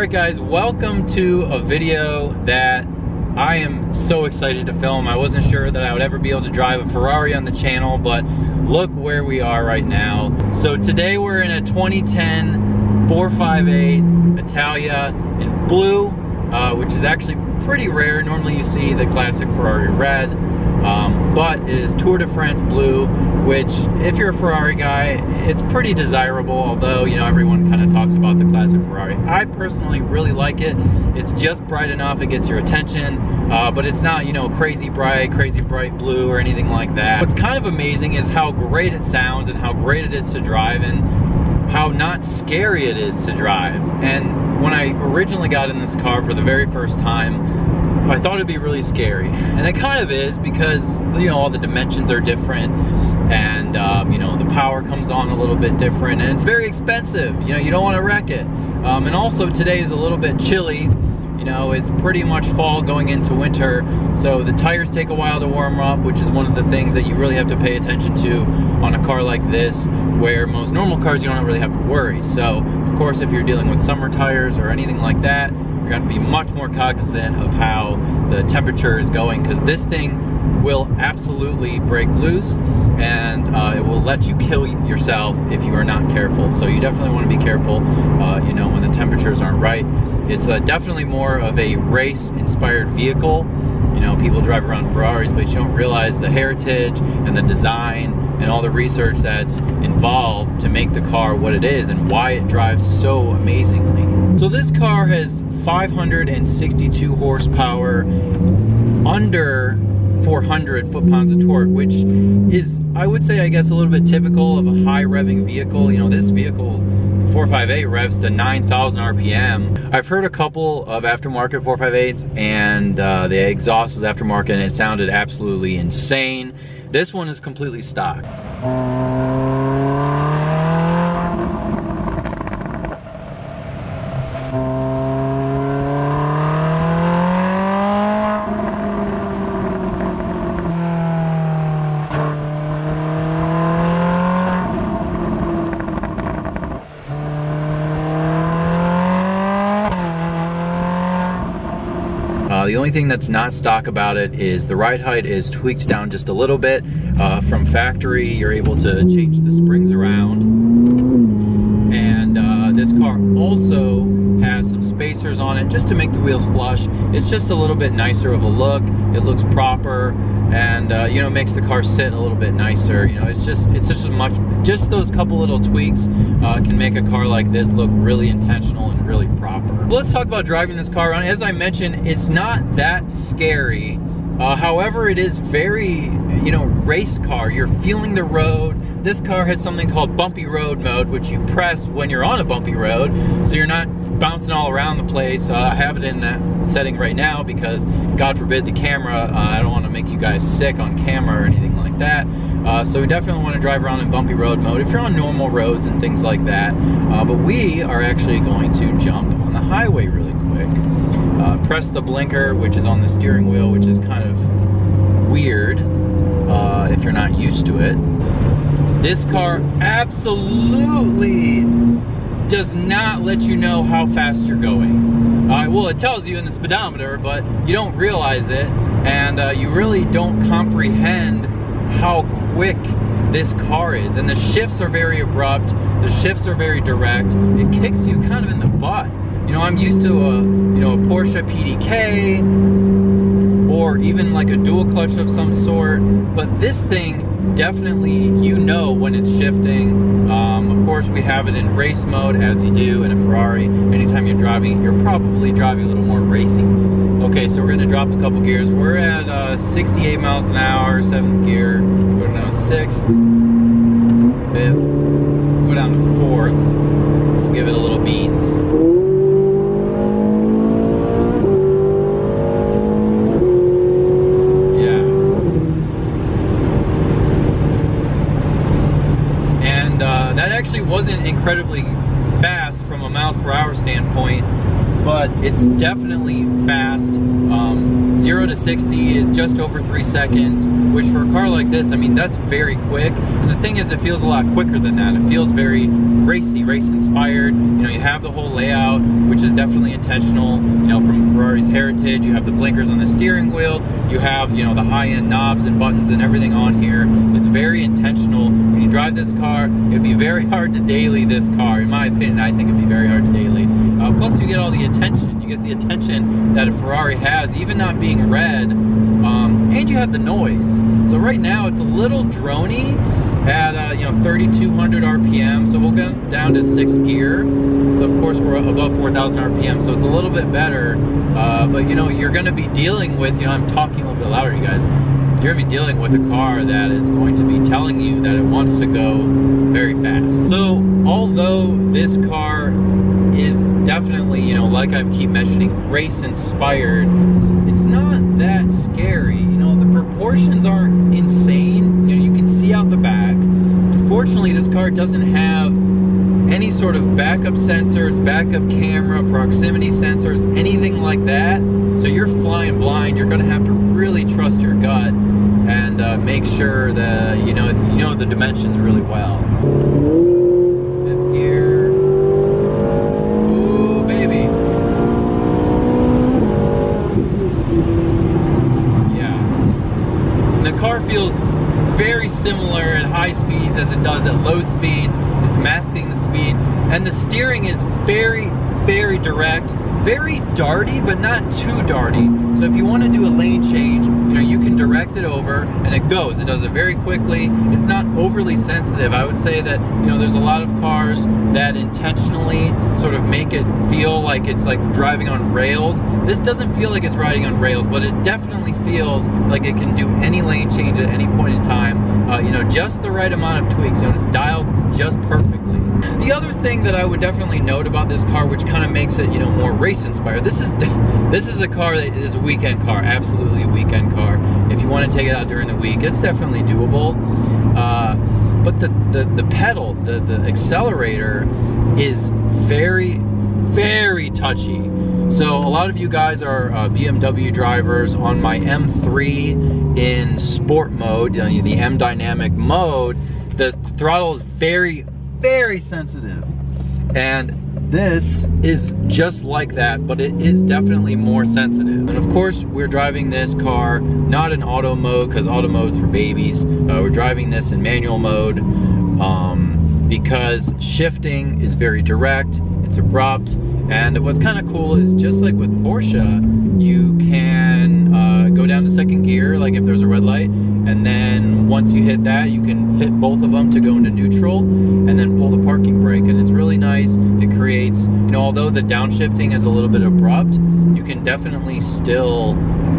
Alright guys, welcome to a video that I am so excited to film. I wasn't sure that I would ever be able to drive a Ferrari on the channel, but look where we are right now. So today we're in a 2010 458 Italia in blue, which is actually pretty rare. Normally you see the classic Ferrari red, but it is Tour de France blue, which if you're a Ferrari guy, it's pretty desirable, although, you know, everyone kind of talks about the classic Ferrari. I personally really like it. It's just bright enough, it gets your attention, but it's not, you know, crazy bright blue or anything like that. What's kind of amazing is how great it sounds and how great it is to drive and how not scary it is to drive. And when I originally got in this car for the very first time, I thought it'd be really scary, and it kind of is, because, you know, all the dimensions are different, and you know, the power comes on a little bit different, and it's very expensive. You know, you don't want to wreck it. And also today is a little bit chilly. You know, it's pretty much fall going into winter, so the tires take a while to warm up, which is one of the things that you really have to pay attention to on a car like this, where most normal cars you don't really have to worry. So of course, if you're dealing with summer tires or anything like that, you're going to be much more cognizant of how the temperature is going, because this thing will absolutely break loose, and it will let you kill yourself if you are not careful. So you definitely want to be careful, you know, when the temperatures aren't right. It's definitely more of a race-inspired vehicle. You know, people drive around Ferraris, but you don't realize the heritage and the design and all the research that's involved to make the car what it is and why it drives so amazingly. So this car has 562 horsepower, under 400 foot-pounds of torque, which is, I would say, I guess, a little bit typical of a high revving vehicle. You know, this vehicle, 458, revs to 9,000 RPM. I've heard a couple of aftermarket 458s, and the exhaust was aftermarket, and it sounded absolutely insane. This one is completely stock. The only thing that's not stock about it is the ride height is tweaked down just a little bit. From factory, you're able to change the springs around. And this car also has some spacers on it just to make the wheels flush. It's just a little bit nicer of a look. It looks proper, and you know, makes the car sit a little bit nicer. You know, it's just just those couple little tweaks can make a car like this look really intentional and really proper. Let's talk about driving this car around. As I mentioned, it's not that scary. However, it is very, you know, race car. You're feeling the road. This car has something called bumpy road mode, which you press when you're on a bumpy road, so you're not bouncing all around the place. I have it in that setting right now because, God forbid, the camera, I don't want to make you guys sick on camera or anything like that. So we definitely want to drive around in bumpy road mode if you're on normal roads and things like that. But we are actually going to jump on the highway really quick. Press the blinker, which is on the steering wheel, which is kind of weird if you're not used to it. This car absolutely does not let you know how fast you're going. Well, it tells you in the speedometer, but you don't realize it, and you really don't comprehend how quick this car is. And the shifts are very abrupt, the shifts are very direct. It kicks you kind of in the butt. You know, I'm used to a Porsche PDK, or even like a dual clutch of some sort, but this thing definitely, you know, when it's shifting. Of course, we have it in race mode, as you do in a Ferrari. Anytime you're driving, you're probably driving a little more racy. Okay, so we're gonna drop a couple gears. We're at 68 miles an hour, 7th gear. We're now 6th, 5th, go down to 4th. We'll give it a little beans. That actually wasn't incredibly fast from a miles per hour standpoint, but it's definitely fast. 0 to 60 is just over 3 seconds, which for a car like this, I mean, that's very quick. And the thing is, it feels a lot quicker than that. It feels very racy, race inspired. You know, you have the whole layout, which is definitely intentional, you know, from Ferrari's heritage. You have the blinkers on the steering wheel, you have, you know, the high-end knobs and buttons and everything on here. It's very intentional. When you drive this car, it'd be very hard to daily this car. In my opinion, I think it'd be very hard to daily. Plus you get all the attention. You get the attention that a Ferrari has, even not being red, and you have the noise. So right now it's a little droney at you know, 3,200 RPM, so we'll go down to 6th gear. So of course we're above 4,000 RPM, so it's a little bit better. But you know, you're going to be dealing with, you know, I'm talking a little bit louder, you guys. You're going to be dealing with a car that is going to be telling you that it wants to go very fast. So although this car is definitely, you know, like I keep mentioning, race inspired, it's not that scary. You know, the proportions aren't insane. You know, you can see out the back. Unfortunately, this car doesn't have any sort of backup sensors, backup camera, proximity sensors, anything like that. So you're flying blind. You're going to have to really trust your gut and make sure that you know the dimensions really well. 5th gear. Ooh, baby. Yeah. And the car feels very similar at high speeds as it does at low speeds. It's masking the speed, and the steering is very, very direct, very darty, but not too darty. So if you want to do a lane change, you know, you can direct it over and it goes. It does it very quickly. It's not overly sensitive. I would say that, you know, there's a lot of cars that intentionally sort of make it feel like it's like driving on rails. This doesn't feel like it's riding on rails, but it definitely feels like it can do any lane change at any point in time. You know, just the right amount of tweaks, and it's dialed just perfectly. The other thing that I would definitely note about this car, which kind of makes it, you know, more race inspired, this is a car that is a weekend car, absolutely a weekend car. If you want to take it out during the week, it's definitely doable. But the pedal, the accelerator is very, very touchy. So a lot of you guys are BMW drivers. On my M3 in sport mode, you know, the M dynamic mode, the throttle is very, very sensitive. And this is just like that, but it is definitely more sensitive. And of course, we're driving this car not in auto mode, because auto mode is for babies. We're driving this in manual mode because shifting is very direct, it's abrupt. And what's kind of cool is, just like with Porsche, you can go down to 2nd gear, like if there's a red light, and then once you hit that, you can hit both of them to go into neutral, and then pull the parking brake. And it's really nice. It creates, you know, although the downshifting is a little bit abrupt, you can definitely still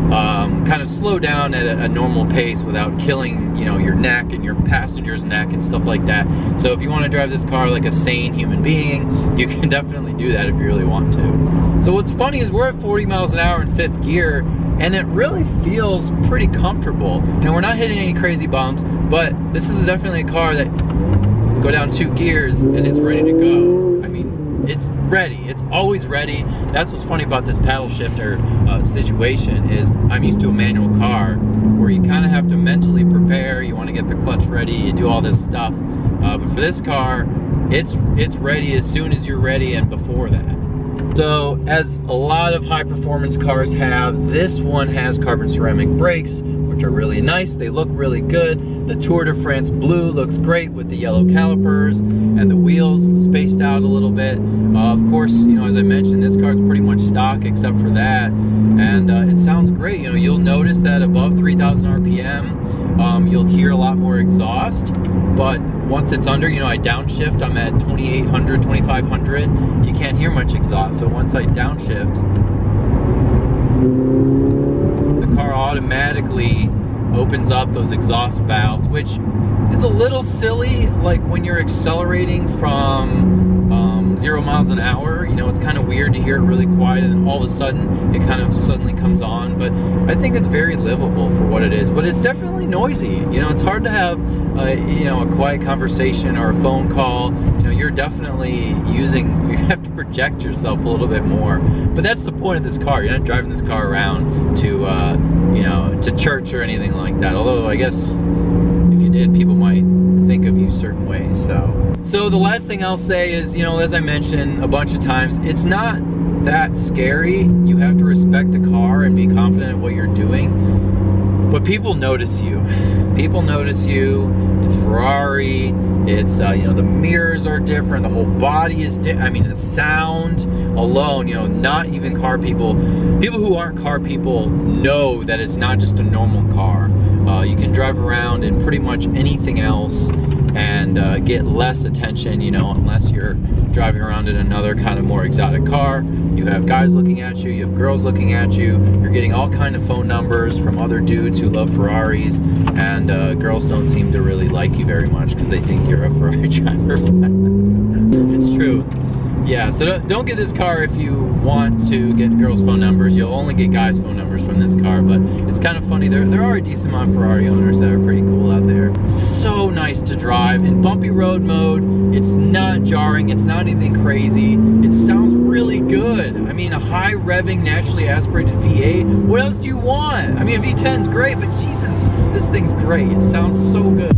kind of slow down at a normal pace without killing, you know, your neck and your passenger's neck and stuff like that. So if you want to drive this car like a sane human being, you can definitely do that if you really want to. So what's funny is we're at 40 miles an hour in 5th gear, and it really feels pretty comfortable. You know, we're not hitting any crazy bumps, but this is definitely a car that go down 2 gears and it's ready to go. I mean, it's ready. It's always ready. That's what's funny about this paddle shifter situation, is I'm used to a manual car where you kind of have to mentally prepare. You want to get the clutch ready, you do all this stuff. But for this car, it's ready as soon as you're ready and before that. So, as a lot of high performance cars have, this one has carbon ceramic brakes, which are really nice. They look really good. The Tour de France blue looks great with the yellow calipers and the wheels spaced out a little bit. Of course, you know, as I mentioned, this car is pretty much stock except for that. And it sounds great. You know, you'll notice that above 3,000 RPM, you'll hear a lot more exhaust. But once it's under, you know, I downshift, I'm at 2,800, 2,500, you can't hear much exhaust. So once I downshift, the car automatically opens up those exhaust valves, which is a little silly, like when you're accelerating from 0 miles an hour. You know, it's kind of weird to hear it really quiet and then all of a sudden it kind of suddenly comes on. But I think it's very livable for what it is. But it's definitely noisy. You know, it's hard to have you know, a quiet conversation or a phone call. You know, you're definitely you have to project yourself a little bit more. But that's the point of this car. You're not driving this car around to you know, to church or anything like that. Although I guess if you did, people might think of you certain ways. So the last thing I'll say is, you know, as I mentioned a bunch of times, it's not that scary. You have to respect the car and be confident in what you're doing. But people notice you. People notice you. It's Ferrari. It's, you know, the mirrors are different. The whole body is different. I mean, the sound alone, you know, not even car people. People who aren't car people know that it's not just a normal car. You can drive around in pretty much anything else and get less attention, you know, unless you're driving around in another kind of more exotic car. You have guys looking at you, you have girls looking at you, you're getting all kind of phone numbers from other dudes who love Ferraris, and girls don't seem to really like you very much because they think you're a Ferrari driver. It's true. Yeah, so don't get this car if you want to get girls' phone numbers. You'll only get guys' phone numbers from this car, but it's kind of funny. There are a decent amount of Ferrari owners that are pretty cool out there. So nice to drive. In bumpy road mode, it's not jarring, it's not anything crazy. It sounds really good. I mean, a high revving, naturally aspirated V8. What else do you want? I mean, a V10's great, but Jesus, this thing's great. It sounds so good.